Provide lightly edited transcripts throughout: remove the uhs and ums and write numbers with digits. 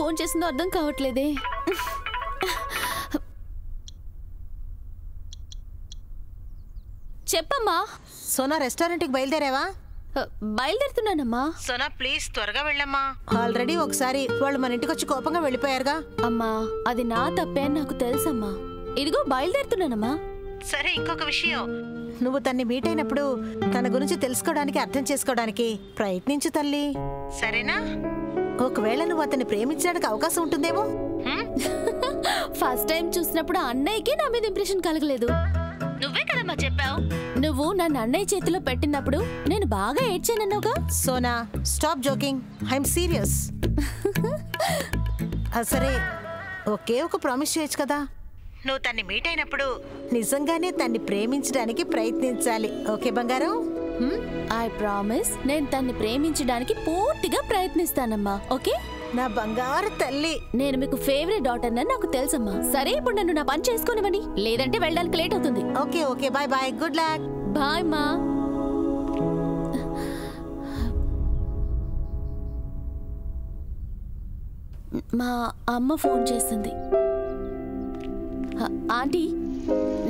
Phone చేసిందో అర్థం కావట్లేదే. చెప్పమ్మా. సోనా రెస్టారెంట్కి బయలుదేరావా? బయలుదేరుతున్నానమ్మా. సోనా ప్లీజ్ త్వరగా వెళ్ళమ్మా. ఆల్రెడీ ఒకసారి వాళ్ళు మన ఇంటికి వచ్చి కోపంగా వెళ్ళిపోయారుగా. అమ్మా అది నా తప్పే అని నాకు తెలుసమ్మా. ఇదిగో బయలుదేరుతున్నానమ్మా. సరే ఇంకొక విషయం, నువ్వు తన్ని మీట్ అయినప్పుడు తన గురించి తెలుసుకోవడానికి అర్థం చేసుకోవడానికి ప్రయత్నించు తల్లి, సరేనా? ఒకవేళ నువ్వు అతన్ని ప్రేమించడానికి అవకాశం ఉంటుందేమో. ఫస్ట్ టైం చూసినప్పుడు అన్నయ్యకి నా మీద ఇంప్రెషన్ కలగలేదు. నువ్వే కదమ్మా చెప్పావు. నువ్వు నన్ను అన్నయ్య చేతిలో పెట్టినప్పుడు నేను బాగా ఏడ్చానన్నావుగా. Sona stop joking, I'm serious. సరే ఒకే ఒక ప్రామిస్ చేయొచ్చు కదా, నువ్వు తన్ని మీట్ అయినప్పుడు నిజంగానే తన్ని ప్రేమించడానికి ప్రయత్నించాలి. ఓకే బంగారం? I promise. నేను తన్ని ప్రేమించడానికి పూర్తిగా ప్రయత్నిస్తానమ్మా. ఓకే నా బంగారు తల్లి. నేను మీకు ఫేవరెట్ డాటర్ అని నాకు తెలుసమ్మా. సరే ఇప్పుడు నన్ను నా పని చేసుకోనివ్వండి, లేదంటే వెళ్ళడానికి లేట్ అవుతుంది. Okay okay bye bye, good luck. Bye మా. మా అమ్మ ఫోన్ చేసింది. ఆంటీ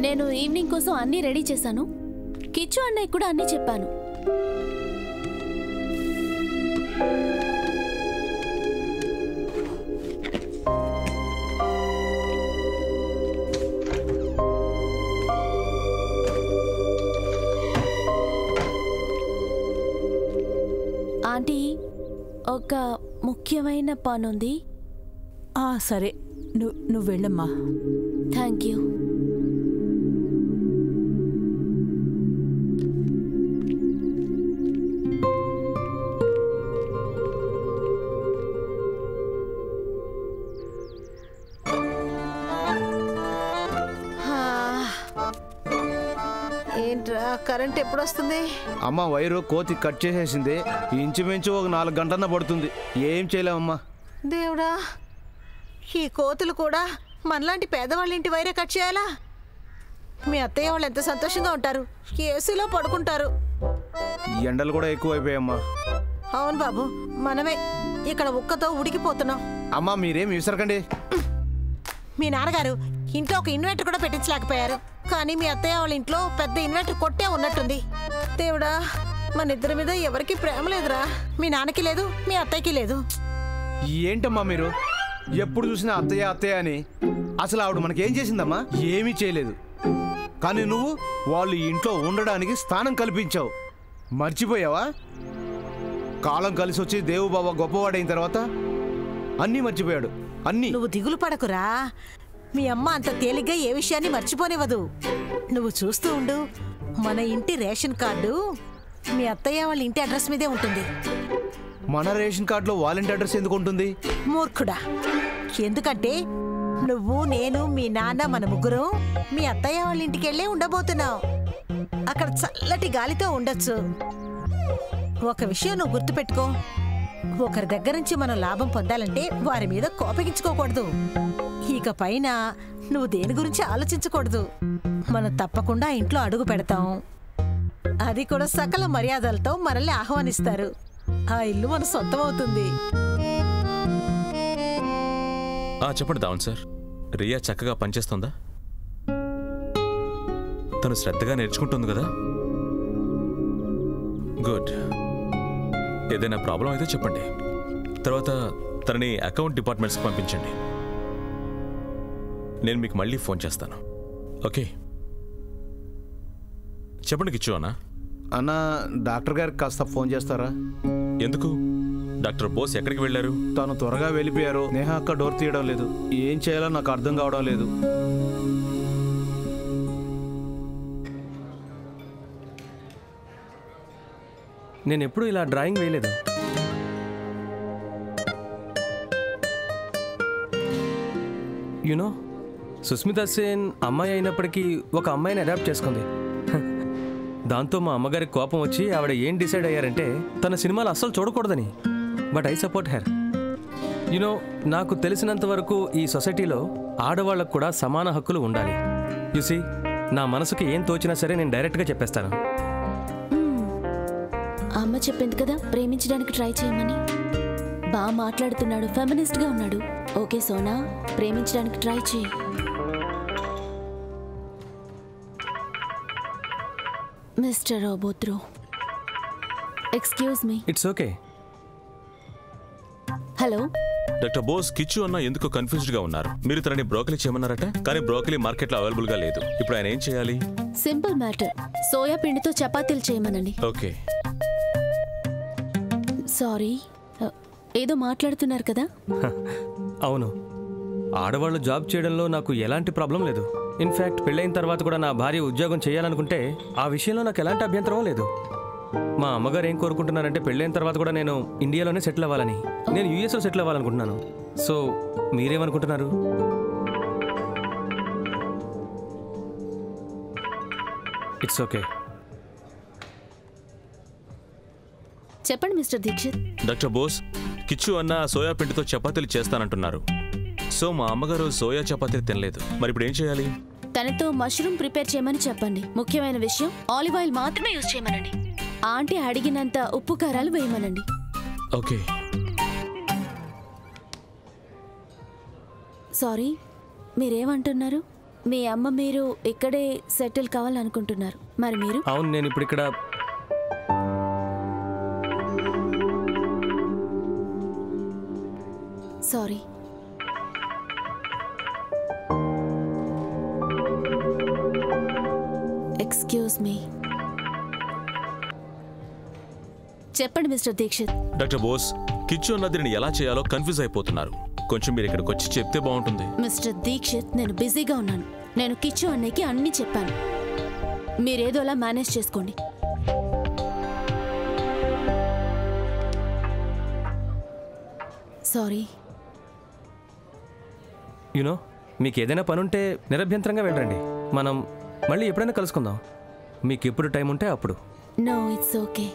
నేను ఈవినింగ్ కోసం అన్నీ రెడీ చేశాను. కిచ్చు అన్నయ్య కూడా అన్నీ చెప్పాను. ఆంటీ ఒక ముఖ్యమైన పనుంది. సరే నువ్వు వెళ్ళమ్మా. Thank you. ఏంట్రా కరెంట్ ఎప్పుడు వస్తుంది? అమ్మ వైరు కోతి కట్ చేసేసింది. ఇంచుమించు ఒక 4 గంటన్న పడుతుంది. ఏం చేయలేమమ్మా. దేవుడా, ఈ కోతులు కూడా మనలాంటి పేదవాళ్ళ ఇంటి వైరే కట్ చేయాలా? మీ అత్తయ్య వాళ్ళు ఎంత సంతోషంగా ఉంటారు, ఏసీలో పడుకుంటారు. ఎండలు కూడా ఎక్కువైపోయామ్మా. అవును బాబు, మనమే ఇక్కడ ఉక్కతో ఉడికిపోతున్నాం. అమ్మా మీరేం విసరకండి. మీ నాన్నగారు ఇంట్లో ఒక ఇన్వర్టర్ కూడా పెట్టించలేకపోయారు, కానీ మీ అత్తయ్య వాళ్ళ ఇంట్లో పెద్ద ఇన్వర్టర్ కొట్టే ఉన్నట్టుంది. దేవుడా, మన ఇద్దరి మీద ఎవరికి ప్రేమ లేదురా. మీ నాన్నకి లేదు, మీ అత్తయ్యకి లేదు. ఏంటమ్మా మీరు ఎప్పుడు చూసినా అత్తయ్య అత్తయ్య అని? అసలు ఆవిడ మనకేం చేసిందమ్మా? ఏమీ చేయలేదు. కానీ నువ్వు వాళ్ళు ఇంట్లో ఉండడానికి స్థానం కల్పించావు. మర్చిపోయావా? కాలం కలిసి వచ్చి దేవుబాబా గొప్పవాడైన తర్వాత అన్నీ మర్చిపోయాడు. అన్నీ. నువ్వు దిగులు పడకురా, మీ అమ్మ అంత తేలిగ్గా ఏ విషయాన్ని మర్చిపోనివ్వదు. నువ్వు చూస్తూ ఉండు, మన ఇంటి రేషన్ కార్డు మీ అత్తయ్య వాళ్ళ ఇంటి అడ్రస్ మీదే ఉంటుంది. మన రేషన్ కార్డులో వాలంటీ అడ్రస్ ఎందుకు ఉంటుంది? మూర్ఖుడా, ఎందుకంటే నువ్వు నేను మీ నాన్న మన ముగ్గురు మీ అత్తయ్య వాళ్ళ ఇంటికి వెళ్ళే ఉండబోతున్నావు. అక్కడ చల్లటి గాలితో ఉండొచ్చు. ఒక విషయం నువ్వు గుర్తుపెట్టుకో, ఒకరి దగ్గర నుంచి మనం లాభం పొందాలంటే వారి మీద కోపగించుకోకూడదు. ఇక పైన నువ్వు దేని గురించి ఆలోచించకూడదు. మనం తప్పకుండా ఇంట్లో అడుగు పెడతాం, అది కూడా సకల మర్యాదలతో మనల్ని ఆహ్వానిస్తారు. ఆ ఇల్లు మన సొంతం అవుతుంది. చెప్పండి దావన్ సార్, రియా చక్కగా పనిచేస్తుందా? తను శ్రద్ధగా నేర్చుకుంటుంది కదా? గుడ్. ఏదైనా ప్రాబ్లం అయితే చెప్పండి. తర్వాత తనని అకౌంట్ డిపార్ట్మెంట్స్కి పంపించండి. నేను మీకు మళ్ళీ ఫోన్ చేస్తాను. ఓకే, చెప్పండి కిచ్చు అన్న. అన్న, డాక్టర్ గారికి కాస్త ఫోన్ చేస్తారా? ఎందుకు? డాక్టర్ బోస్ ఎక్కడికి వెళ్ళారు? తను త్వరగా వెళ్ళిపోయారు. నేహ అక్క డోర్ తీయడం లేదు. ఏం చేయాలో నాకు అర్థం కావడం లేదు. నేను ఎప్పుడు ఇలా డ్రాయింగ్ వేయలేదు. యునో, సుస్మితా సేన్ అమ్మాయి అయినప్పటికీ ఒక అమ్మాయిని అడాప్ట్ చేసుకుంది. దాంతో మా అమ్మగారికి కోపం వచ్చి ఆవిడ ఏం డిసైడ్ అయ్యారంటే తన సినిమాలు అస్సలు చూడకూడదని. But I support her. You know, నాకు తెలిసినంత వరకు ఈ సొసైటీలో ఆడవాళ్ళకు కూడా సమాన హక్కులు ఉండాలి. యూసీ, నా మనసుకి ఏం తోచినా సరే నేను డైరెక్ట్గా చెప్పేస్తాను. అమ్మ చెప్పింది కదా ప్రేమించడానికి ట్రై చేయమని. బాగా మాట్లాడుతున్నాడు, ఫెమినిస్ట్ గా ఉన్నాడు. ఓకే సోనా, ప్రేమించడానికి ట్రై చేయి. మిస్టర్ రోబోత్రో, excuse me. It's okay. Hello doctor Bose, Kichchu అన్న ఎందుకు కన్ఫ్యూజ్డ్ గా ఉన్నారు? మీరు తనని బ్రోకలీ చేయమన్నారట, కానీ బ్రోకలీ మార్కెట్ లో అవైలబుల్ గా లేదు. ఇప్పుడు ఆయన ఏం చేయాలి? సింపుల్ మ్యాటర్, సోయా పిండితో చపాతీలు చేయమనండి. ఓకే. సారీ, ఏదో మాట్లాడుతున్నారు కదా? అవును, ఆడవాళ్ళు జాబ్ చేయడంలో నాకు ఎలాంటి ప్రాబ్లం లేదు. ఇన్ఫ్యాక్ట్ పెళ్ళైన తర్వాత కూడా నా భార్య ఉద్యోగం చేయాలనుకుంటే ఆ విషయంలో నాకు ఎలాంటి అభ్యంతరం లేదు. మా అమ్మగారు ఏం కోరుకుంటున్నారంటే పెళ్ళైన తర్వాత కూడా నేను ఇండియాలోనే సెటిల్ అవ్వాలని. నేను యూఎస్లో సెటిల్ అవ్వాలనుకుంటున్నాను. సో మీరేమనుకుంటున్నారు? It's okay. చెప్పండి మిస్టర్ దీక్షిత్. డాక్టర్ బోస్, కిచ్చు అన్న సోయా పిండితో చపాతీలు చేస్తానంటున్నారు. సో మా అమ్మగారు సోయా చపాతీలు తినలేదు. మరి ఇప్పుడు ఏం చేయాలి? తనతో మష్రూమ్ ప్రిపేర్ చేయమని చెప్పండి. ముఖ్యమైన విషయం, ఆలివ్ ఆయిల్ మాత్రమే యూజ్ చేయమనండి. ఆంటీ అడిగినంత ఉప్పు కారాలు వేయమనండి. ఓకే. సారీ, మీరేమంటున్నారు? మీ అమ్మ మీరు ఇక్కడే సెటిల్ కావాలనుకుంటున్నారు. మరి మీరు? అవును, నేను ఇప్పుడు ఇక్కడ సారీ. Excuse me. చెప్పండి మిస్టర్ దీక్షిత్. డాక్టర్ బోస్, కిచ్చు అన్న దీనిని ఎలా చేయాలో కన్ఫ్యూజ్ అయిపోతున్నారు. కొంచెం మీరు ఇక్కడికి వచ్చి చెప్తే బాగుంటుంది. మిస్టర్ దీక్షిత్, నేను బిజీగా ఉన్నాను. నేను కిచ్చు అన్నయ్యకి అన్నీ చెప్పాను. మీరేదోలా మేనేజ్ చేసుకోండి. సారీ. యూనో, మీకు ఏదైనా పని ఉంటే నిరభ్యంతరంగా వెళ్ళండి. మనం మళ్ళీ ఎప్పుడైనా కలుసుకుందాం. మీకు ఎప్పుడు టైం ఉంటే అప్పుడు. No, it's okay.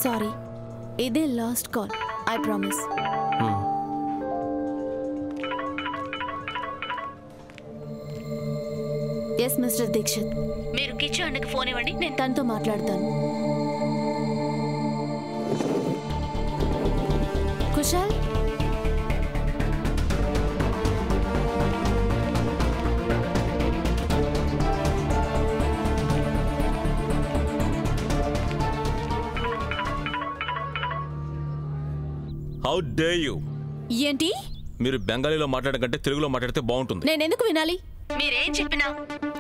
సారీ, ఇదే last call. I promise. Yes mister Dikshit, మీరు కిచ్చు అన్నకి ఫోన్ ఇవ్వండి, నేను తనతో మాట్లాడతాను. Kushal, how dare you? ఏంటి? మీరు బెంగాలీలో మాట్లాడకంటే తెలుగులో మాట్లాడితే బాగుంటుంది. నేనెందుకు వినాలి? మీరేం చెప్పినా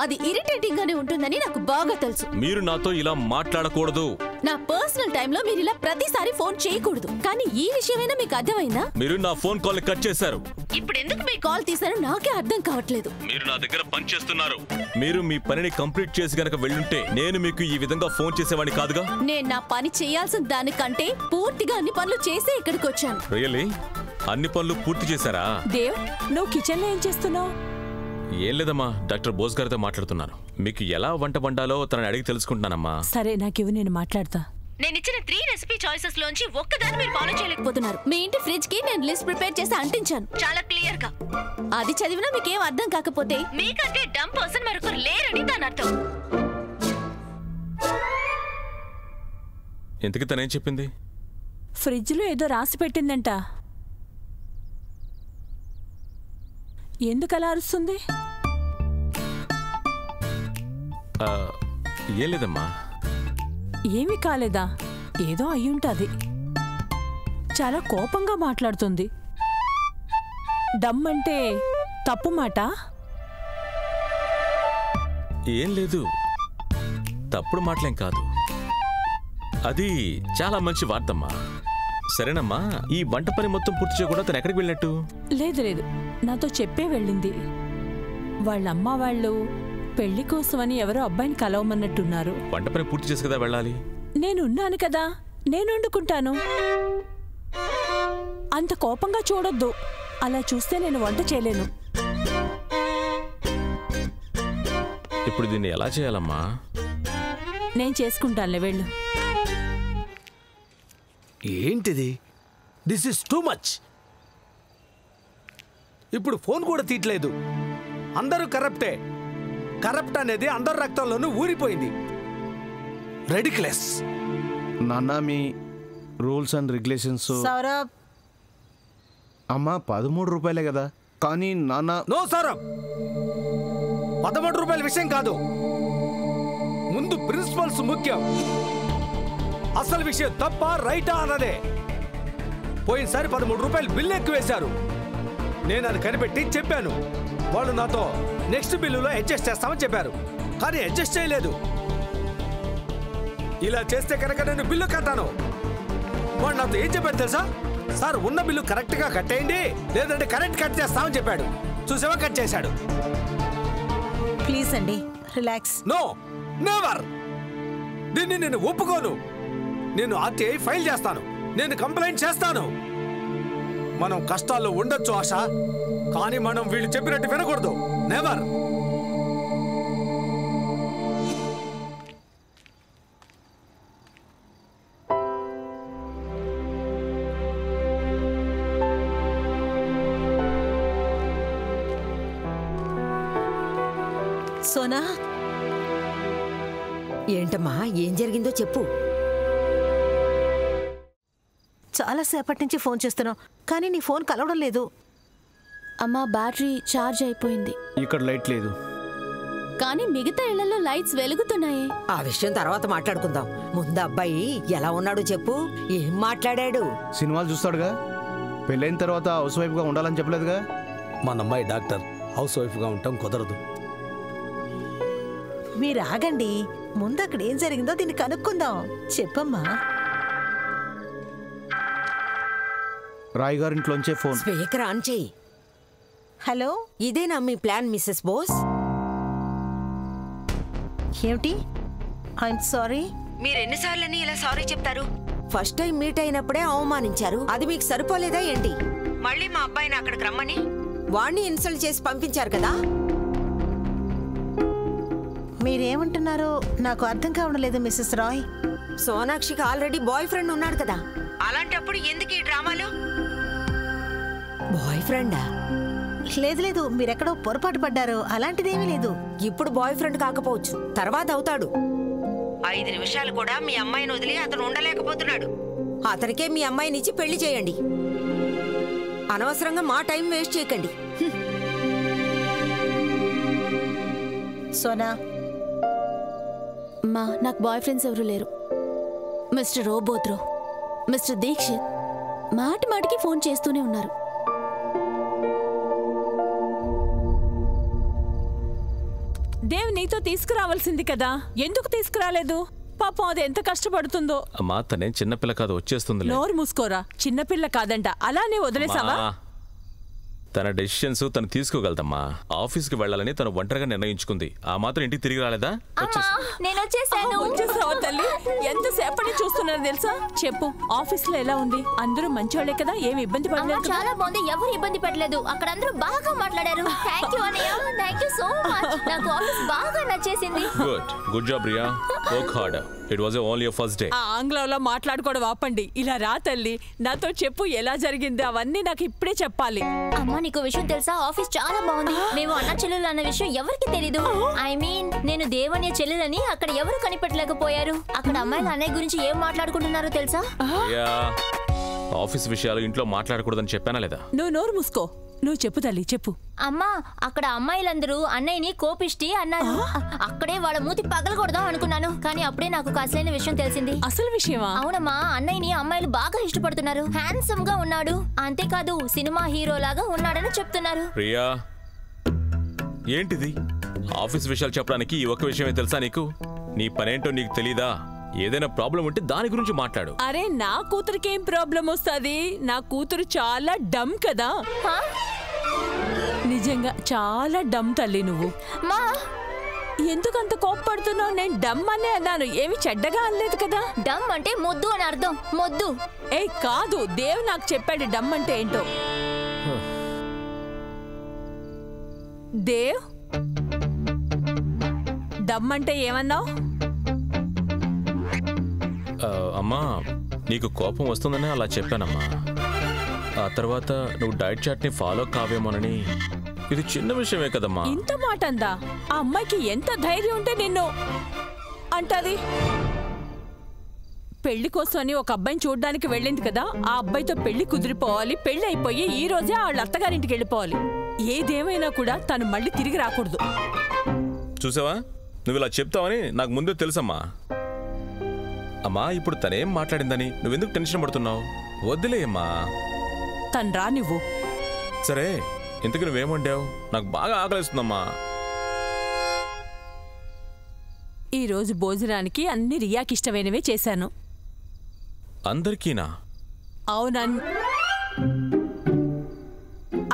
అది ఇరిటేటింగ్ గానే ఉంటుందని నాకు బాగా తెలుసు. మీరు నాతో ఇలా మాట్లాడకూడదు. నా పర్సనల్ టైంలో మీరు ఇలా ప్రతిసారి ఫోన్ చేయకూడదు. కానీ ఈ విషయమైనా మీకు అర్థమైందా? మీరు నా ఫోన్ కాల్ కట్ చేశారు. ఇప్పుడు ఎందుకు మీ కాల్ తీశారో నాకే అర్థం కావట్లేదు. మీరు నా దగ్గర పని చేస్తున్నారు. మీరు మీ పనిని కంప్లీట్ చేసి గనక వెళ్ళుంటే నేను మీకు ఈ విధంగా ఫోన్ చేసేవాడిని కాదుగా. నేను నా పని చేయాల్సిన దానికంటే పూర్తిగా అన్ని పనులు చేసి ఇక్కడికి వచ్చాను. రియల్లీ? అన్ని పనులు పూర్తి చేశారా? దేవ్, నువ్వు కిచెన్లో ఏం చేస్తున్నావు? ఏం లేదమ్మా, డాక్టర్ బోస్ గారితో మాట్లాడుతున్నాను. మీకు ఎలా వంట వండాలో తనని అడిగి తెలుసుకుంటున్నానమ్మా. సరే, నాకివ్వు, నేను మాట్లాడతా. నేను ఇచ్చిన 3 రెసిపీ చాయిసెస్ లోంచి ఒక్కదాన్ని మీరు ఫాలో చేయలేకపోతున్నారు. మీ ఇంటి ఫ్రిడ్జ్ కి నేను లిస్ట్ ప్రిపేర్ చేసి అంటించాను, చాలా క్లియర్ గా. అది చదివినా మీకేం అర్థం కాకపోతే మీకంటే డమ్ పర్సన్ మరొకరు లేరని దాని అర్థం. ఎందుకు తనేం చెప్పింది? ఫ్రిడ్జ్లో ఏదో రాసి పెట్టిందంట. ఎందుకు అలా అరుస్తుంది? ఏం లేదమ్మా. ఏమీ కాలేదా? ఏదో అయ్యుంటది. చాలా కోపంగా మాట్లాడుతుంది. డమ్ అంటే తప్పు మాట? ఏం లేదు, తప్పుడు మాటలేం కాదు. అది చాలా మంచి వార్తమ్మా. సరేనమ్మా, ఈ వంట పని మొత్తం పూర్తి చేయకుండా తను ఎక్కడికి వెళ్ళినట్టు? లేదు లేదు, నాతో చెప్పే వెళ్ళింది. వాళ్ళమ్మ వాళ్ళు పెళ్లి కోసమని ఎవరో అబ్బాయిని కలవమన్నట్టున్నారు. వంట పని పూర్తి చేసి కదా వెళ్ళాలి. నేనున్నాను కదా, నేను వండుకుంటాను. అంత కోపంగా చూడొద్దు. అలా చూస్తే నేను వంట చేయలేను. ఇప్పుడు దీన్ని ఎలా చేయాలమ్మా? నేను చేసుకుంటానులే, వెళ్ళు. ఏంటిది? This is too much. ఇప్పుడు ఫోన్ కూడా తీయట్లేదు. అందరూ కరప్టే. కరప్ట్ అనేది అందరి రక్తంలోనూ ఊరిపోయింది. రెడిక్లెస్. నాన్న మీ రూల్స్ అండ్ రెగ్యులేషన్స్. సౌరభ్, అమ్మా 13 రూపాయలే కదా. కానీ నాన్న. నో సౌరభ్, 13 రూపాయల విషయం కాదు. ముందు ప్రిన్సిపల్స్ ముఖ్యం. అసలు విషయం తప్ప రైటా అన్నదే. పోయినసారి 13 రూపాయలు బిల్లు ఎక్కువ వేశారు. నేను అది కనిపెట్టి చెప్పాను. వాళ్ళు నాతో నెక్స్ట్ బిల్లులో అడ్జస్ట్ చేస్తామని చెప్పారు, కానీ అడ్జస్ట్ చేయలేదు. ఇలా చేస్తే కనుక నేను బిల్లు కట్టాను. వాడు నాతో ఏం చెప్పాడు తెలుసా? సార్, ఉన్న బిల్లు కరెక్ట్ గా కట్టేయండి, లేదంటే కరెక్ట్ కట్ చేస్తామని చెప్పాడు. చూసావా, కట్ చేశాడు. ప్లీజ్ అండి, రిలాక్స్. No, never. దీన్ని నేను ఒప్పుకోను. నేను ఆర్టీఐ ఫైల్ చేస్తాను, నేను కంప్లైంట్ చేస్తాను. మనం కష్టాల్లో ఉండొచ్చు ఆశ, కానీ మనం వీళ్ళు చెప్పినట్టు వినకూడదు. నెవర్. సోనా, ఏంటమ్మా, ఏం జరిగిందో చెప్పు. చాలాసేపటి నుంచి ఫోన్ చేస్తున్నావు, కానీ నీ ఫోన్ కలవడం లేదు. అమ్మా, బ్యాటరీ ఛార్జ్ అయిపోయింది. ఇక్కడ లైట్ లేదు, కానీ మిగతా ఇళ్లలో లైట్స్ వెలుగుతున్నాయి. ఆ విషయం తర్వాత మాట్లాడుకుందాం. ముందు అబ్బాయి ఎలా ఉన్నాడో చెప్పు. ఏం మాట్లాడాడు? సినిమాలు చూస్తాడుగా. పెళ్ళైన తర్వాత హౌస్ వైఫ్గా ఉండాలని చెప్పలేదుగా. మన అమ్మాయి డాక్టర్, హౌస్ వైఫ్గా ఉండటం కుదరదు. మీరు ఆగండి, ముందు అక్కడ ఏం జరిగిందో దీన్ని కనుక్కుందాం. చెప్పమ్మా. రాయ్ గారింట్లోంచే ఫోన్. స్పీకర్ ఆన్ చెయ్యి. హలో, ఇదేనా మీ ప్లాన్ మిస్సెస్ బోస్? ఏమిటి? I'm sorry. మీరెన్నిసార్లని ఇలా సారీ చెప్తారు? ఫస్ట్ టైం మీట్ అయినప్పుడే అవమానించారు, అది మీకు సరిపోలేదా ఏంటి? మళ్ళీ మా అబ్బాయిని అక్కడికి రమ్మని వాణ్ణి ఇన్సల్ట్ చేసి పంపించారు కదా. మీరేమంటున్నారో నాకు అర్థం కావడం లేదు మిస్సెస్ రాయ్. సోనాక్షికి ఆల్రెడీ బాయ్ ఫ్రెండ్ ఉన్నాడు కదా, అలాంటప్పుడు ఎందుకు ఈ డ్రామాలు? బాయ్ ఫ్రెండా? లేదు లేదు, మీరెక్కడో పొరపాటు పడ్డారు. అలాంటిదేమీ లేదు. ఇప్పుడు బాయ్ ఫ్రెండ్ కాకపోవచ్చు, తర్వాత అవుతాడు. 5 నిమిషాలు కూడా మీ అమ్మాయిని వదిలి అతను ఉండలేకపోతున్నాడు. అతనికే మీ అమ్మాయినిచ్చి పెళ్లి చేయండి. అనవసరంగా మా టైం వేస్ట్ చేయకండి. సోనా, మా నాకు బాయ్ ఫ్రెండ్స్ ఎవరు లేరు. మిస్టర్ రోబోత్రో, మిస్టర్ దీక్షిత్ మాటి మాటికి ఫోన్ చేస్తూనే ఉన్నారు. దేవ్ నీతో తీసుకురావాల్సింది కదా, ఎందుకు తీసుకురాలేదు? పాపం అది ఎంత కష్టపడుతుందో. అమ్మా, తనేం చిన్నపిల్ల కాదు, వచ్చేస్తుంది. నోరు మూసుకోరా, చిన్నపిల్ల కాదంట, అలానే వదిలేసావా? తన డెసిషన్స్ తను తీసుకోగలదమ్మా. ఆఫీస్కి వెళ్ళాలని తను ఒంటరిగా నిర్ణయించుకుంది. ఆ మాత్రం ఇంటికి తిరిగి రాలేదా? వచ్చేసావా తల్లి? ఎంతసేపటి చూస్తున్నారు తెలుసా? చెప్పు, ఆఫీస్ లో ఎలా ఉంది? అందరూ మంచోళ్లే కదా, ఏమి ఇబ్బంది పడలేదు? చాలా బాగుంది, ఎవరు ఇబ్బంది పెట్టలేదు. అక్కడ అందరూ బాగా మాట్లాడారు. థ్యాంక్ యూ అన్నయ్య, థ్యాంక్ యూ సో మచ్. నాకు ఆఫీస్ బాగా నచ్చేసింది. Good job Riya, work hard. It was only your first day. ఆ ఆంగ్లంలో మాట్లాడుకోవడం ఆపండి. ఇలా రా తల్లి, నాతో చెప్పు ఎలా జరిగింది. అవన్నీ నాకు ఇప్పుడే చెప్పాలి. అమ్మా, నీకు విషయం తెలుసా? ఆఫీస్ చాలా బాగుంది. మేము అన్న చెల్లెలు అన్న విషయం ఎవరికి తెలీదు. ఐ మీన్, నేను దేవన్య చెల్లెలని అక్కడ ఎవరు కనిపెట్టలేకపోయారు. అక్కడ అమ్మాయిలు అన్నయ్య గురించి ఏం మాట్లాడుకుంటున్నారో తెలుసా? ఆఫీస్ విషయాలు ఇంట్లో మాట్లాడకూడదని చెప్పానా లేదా? నువ్వు నోరు మూసుకో. నువ్వు చెప్పు తల్లి, చెప్పు. అమ్మా, అక్కడ అమ్మాయిలందరూ అన్నయ్యని కోపిష్టి అన్నారు. అక్కడే వాళ్ళ మూతి పగలకూడదాం అనుకున్నాను, కానీ అప్పుడే నాకు అసలైన విషయం తెలిసింది. అసలు విషయమా? అవునమ్మా, అన్నయ్యని అమ్మాయిలు బాగా ఇష్టపడుతున్నారు. హ్యాండ్సమ్ గా ఉన్నాడు, అంతేకాదు సినిమా హీరో లాగా ఉన్నాడని చెప్తున్నారు. ప్రియా, ఏంటిది? ఆఫీస్ విషయాలు చెప్పడానికి ఈ ఒక్క విషయమే తెలుసా నీకు? నీ పనేంటో నీకు తెలీదా? ఏదైనా ప్రాబ్లం ఉంటే దాని గురించి మాట్లాడు. అరే, నా కూతురికి ఏం ప్రాబ్లం వస్తుంది? నా కూతురు చాలా డమ్ కదా. నిజంగా చాలా డమ్ తల్లి నువ్వు. మా ఎందుకంత కోప్పడుతున్నావు? నేను డమ్ అనే అన్నాను, ఏమి చెడ్డగా అనలేదు కదా. డమ్ అంటే మొద్దు అని అర్థం. మొద్దు. ఏ కాదు, దేవ్ నాకు చెప్పాడు డమ్ అంటే ఏంటో. దేవ్, డమ్ అంటే ఏమన్నావు? అమ్మా, నీకు కోపం వస్తుందని అలా చెప్పానమ్మా. ఆ తర్వాత నువ్వు డైట్ చాట్ని ఫాలో కావేమోనని ఇది చిన్న విషయమే కదమ్మా. ఇంత మాట అందా? ఆ అమ్మాయికి ఎంత ధైర్యం ఉంటే నిన్ను అంటది? పెళ్లి కోసం అని ఒక అబ్బాయిని చూడడానికి వెళ్ళింది కదా, ఆ అబ్బాయితో పెళ్లి కుదిరిపోవాలి, పెళ్లి అయిపోయి ఈ రోజే వాళ్ళ అత్తగారింటికి వెళ్ళిపోవాలి. ఏదేమైనా కూడా తను మళ్ళీ తిరిగి రాకూడదు. చూసావా, నువ్వు ఇలా చెప్తావని నాకు ముందే తెలుసమ్మా. అమ్మా, ఇప్పుడు తనేం మాట్లాడిందని నువ్వెందుకు టెన్షన్ పడుతున్నావు? వద్దులేమ్మా. తను రా నువ్వు. సరే, ఇంతకు నువ్వేమంటావు? నాకు బాగా ఆకలిస్తుందమ్మా. ఈ రోజు భోజనానికి అన్ని రియాకి ఇష్టమైనవే చేశాను. అందరికీనా? అవునన్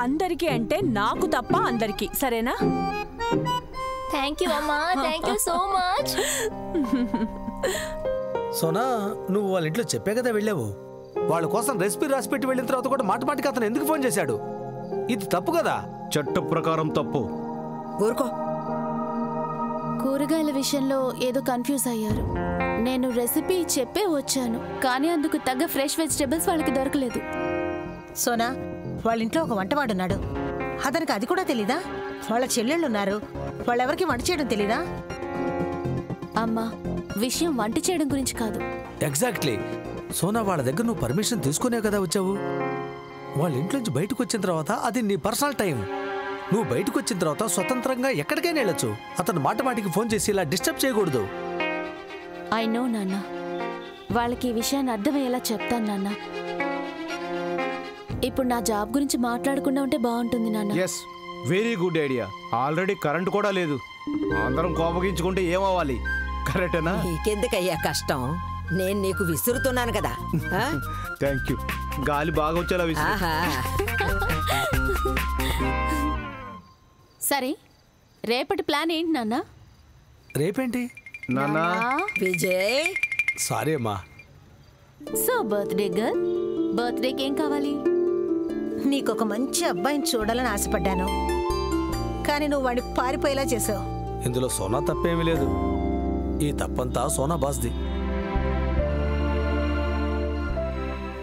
అందరికీ అంటే నాకు తప్ప అందరికీ, సరేనా? థ్యాంక్ యూ అమ్మా, thank you so much. Sona, నువ్వు వాళ్ళ ఇంట్లో చెప్పే కదా వెళ్ళావు. వాళ్ళ కోసం రెసిపీ రాసి పెట్టి వెళ్ళిన తర్వాత కూడా మాటికి అతను ఎందుకు ఫోన్ చేశాడు? ఇది తప్పు కదా. చట్ట ప్రకారం తప్పు. ఊరుకో. కూరగాయల విషయంలో ఏదో కన్ఫ్యూజ్ అయ్యారు. నేను రెసిపీ చెప్పే వచ్చాను, కానీ అందుకు తగ్గ ఫ్రెష్ వెజిటబుల్స్ వాళ్ళకి దొరకలేదు. సోనా, వాళ్ళ ఇంట్లో ఒక వంటవాడున్నాడు. అతనికి అది కూడా తెలీదా? వాళ్ళ చెల్లెళ్ళున్నారు, వాళ్ళెవరికి వంట చేయడం తెలీదా? అమ్మా, విషయం వంట చేయడం గురించి కాదు. ఎగ్జాక్ట్లీ. సోనా, వాళ్ళ దగ్గర నువ్వు పర్మిషన్ తీసుకునే కదా వచ్చావు. వాళ్ళ ఇంట్లోంచి బయటకు వచ్చిన తర్వాత అది నీ పర్సనల్ టైం. నువ్వు బయటకు వచ్చిన తర్వాత స్వతంత్రంగా ఎక్కడికైనా వెళ్ళొచ్చు. అతను మాటికి ఫోన్ చేసి ఇలా డిస్టర్బ్ చేయకూడదు. ఐ నో నాన్న, వాళ్ళకి ఈ విషయాన్ని అర్థమయ్యేలా చెప్తాను నాన్న. ఇప్పుడు నా జాబ్ గురించి మాట్లాడకుండా ఉంటే బాగుంటుంది నాన్న. Yes, very good idea. Already current కూడా లేదు. అందరం కోపగించుకుంటే ఏమవ్వాలి? కరెక్టేనా? నీకెందుకయ్యా కష్టం? నేను నీకు విసురుతున్నాను కదా. Thank you. గాలి బాగా వచ్చేలా విసురు. ఆహా. సరే, రేపటి ప్లాన్ ఏంటి నాన్న? రేపేంటి నాన్నా? విజయ్, సారీ అమ్మా. సో బర్త్డే గర్ల్, బర్త్డేకి ఏం కావాలి? నీకొక మంచి అబ్బాయిని చూడాలని ఆశపడ్డాను, కానీ నువ్వు వాడిని పారిపోయేలా చేసావు. ఇందులో సోనా తప్పేమీ లేదు. ఈ తప్పంతా సోనా బాస్ది.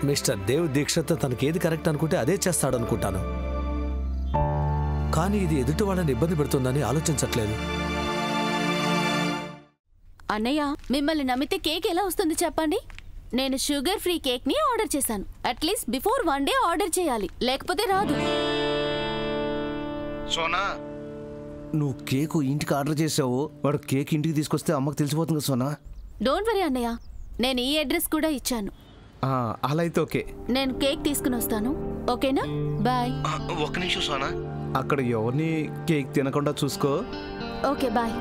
మిస్టర్ దేవ్ దీక్షత్ తనకేది కరెక్ట్ అనుకుంటే అదే చేస్తాడనుకుంటాను. కానీ ఇది ఎదుటి వాళ్ళని ఇబ్బంది పెడుతుందని ఆలోచించట్లేదు. అన్నయ్య, మిమ్మల్ని నమ్మితే కేక్ ఎలా వస్తుంది చెప్పండి? నేను షుగర్ ఫ్రీ కేక్ ని ఆర్డర్ చేశాను. అట్లీస్ట్ బిఫోర్ 1 డే ఆర్డర్ చేయాలి, లేకపోతే రాదు. సోనా, నువ్వు కేకు ఇంటికి ఆర్డర్ చేసావు. వాడు కేక్ ఇంటికి తీసుకొస్తే అమ్మకు తెలిసిపోతుంది కదా సోనా. డోంట్ వరీ అన్నయ్య, నేను ఈ అడ్రస్ కూడా ఇచ్చాను. అలా అయితే ఓకే. నేను కేక్ తీసుకుని వస్తాను, ఓకేనా? బాయ్. ఒక్క నిమిషం సోనా, అక్కడ ఎవరిని కేక్ తినకుండా చూసుకో. Okay, bye.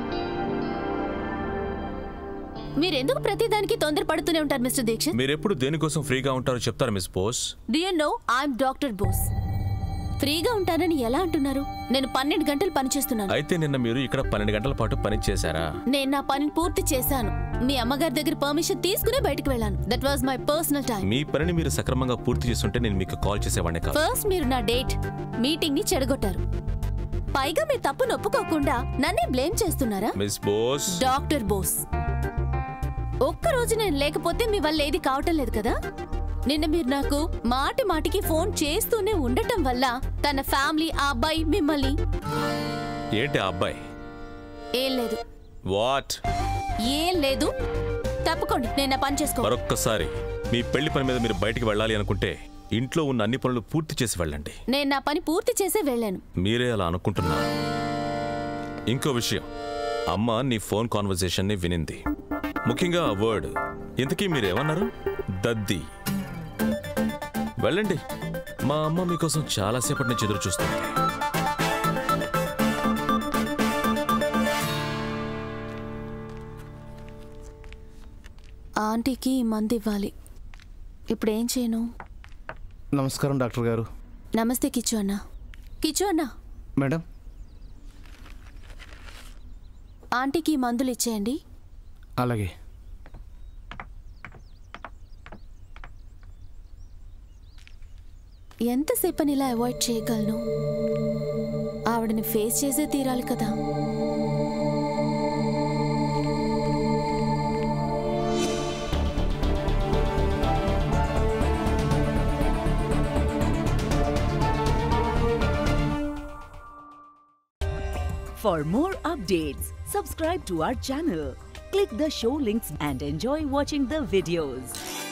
మీరెందుకు ప్రతిదానికి తొందరపడుతూనే ఉంటారు మిస్టర్ దీక్షిత్? మీరెప్పుడు దేనికోసం ఫ్రీగా ఉంటారో చెప్తారా miss Bose? Do you know I'm doctor Bose. ఫ్రీగా ఉంటానని ఎలా అంటున్నారు? నేను 12 గంటలు పనిచేస్తున్నాను. అయితే నిన్న మీరు ఇక్కడ 12 గంటల పాటు పని చేశారా? నేను నా పనిని పూర్తి చేశాను. మీ అమ్మగారి దగ్గర పర్మిషన్ తీసుకునే బయటకు వెళ్ళాను. That was my personal time. మీ పనిని మీరు సక్రమంగా పూర్తి చేస్తుంటే నేను మీకు కాల్ చేసేవాడిని కాదు. ఫస్ట్ మీరు నా డేట్ మీటింగ్ ని చెడగొట్టారు. పైగా మీ తప్పు నొప్పుకోకుండా నన్నే బ్లేమ్ చేస్తున్నారా? మిస్ బోస్, డాక్టర్ బోస్, ఒక్కరోజు నేను లేకపోతే మీ వల్ల ఏది కావటం లేదు కదా. నిన్న మీరు నాకు మాటికి ఫోన్ చేస్తూనే ఉండటం వల్ల తన ఫ్యామిలీ, ఆ అబ్బాయి మిమ్మల్ని. ఏంటి ఆ అబ్బాయి? ఏం లేదు. వాట్? ఏం లేదు. తప్పుకోండి, నేను నా పని చేసుకో. మరొక్కసారి మీ పెళ్లి పని మీద మీరు బయటికి వెళ్ళాలి అనుకుంటే ఇంట్లో ఉన్న అన్ని పనులు పూర్తి చేసి వెళ్ళండి. నేను నా పని పూర్తి చేసే వెళ్ళాను. మీరే అలా అనుకుంటున్నారు. ఇంకో విషయం, అమ్మ నీ ఫోన్ కాన్వర్సేషన్ ని వినింది, ముఖ్యంగా ఆ వర్డ్. ఇంతకీ మీరేమన్నారు? దద్ది. వెళ్ళండి, మా అమ్మ మీకోసం చాలాసేపటి నుంచి ఎదురు చూస్తుంది. ఆంటీకి మందు ఇవ్వాలి. ఇప్పుడు ఏం చేయను? నమస్కారం డాక్టర్ గారు. నమస్తే కిచ్చు అన్న. కిచ్చు అన్న, మేడం, ఆంటీకి మందులు ఇచ్చేయండి. అలాగే. ఎంతసేపని ఇలా అవాయిడ్ చేయగలను? ఆవిడని ఫేస్ చేసే తీరాలి కదా. For more updates, subscribe to our channel, click the show links and enjoy watching the videos.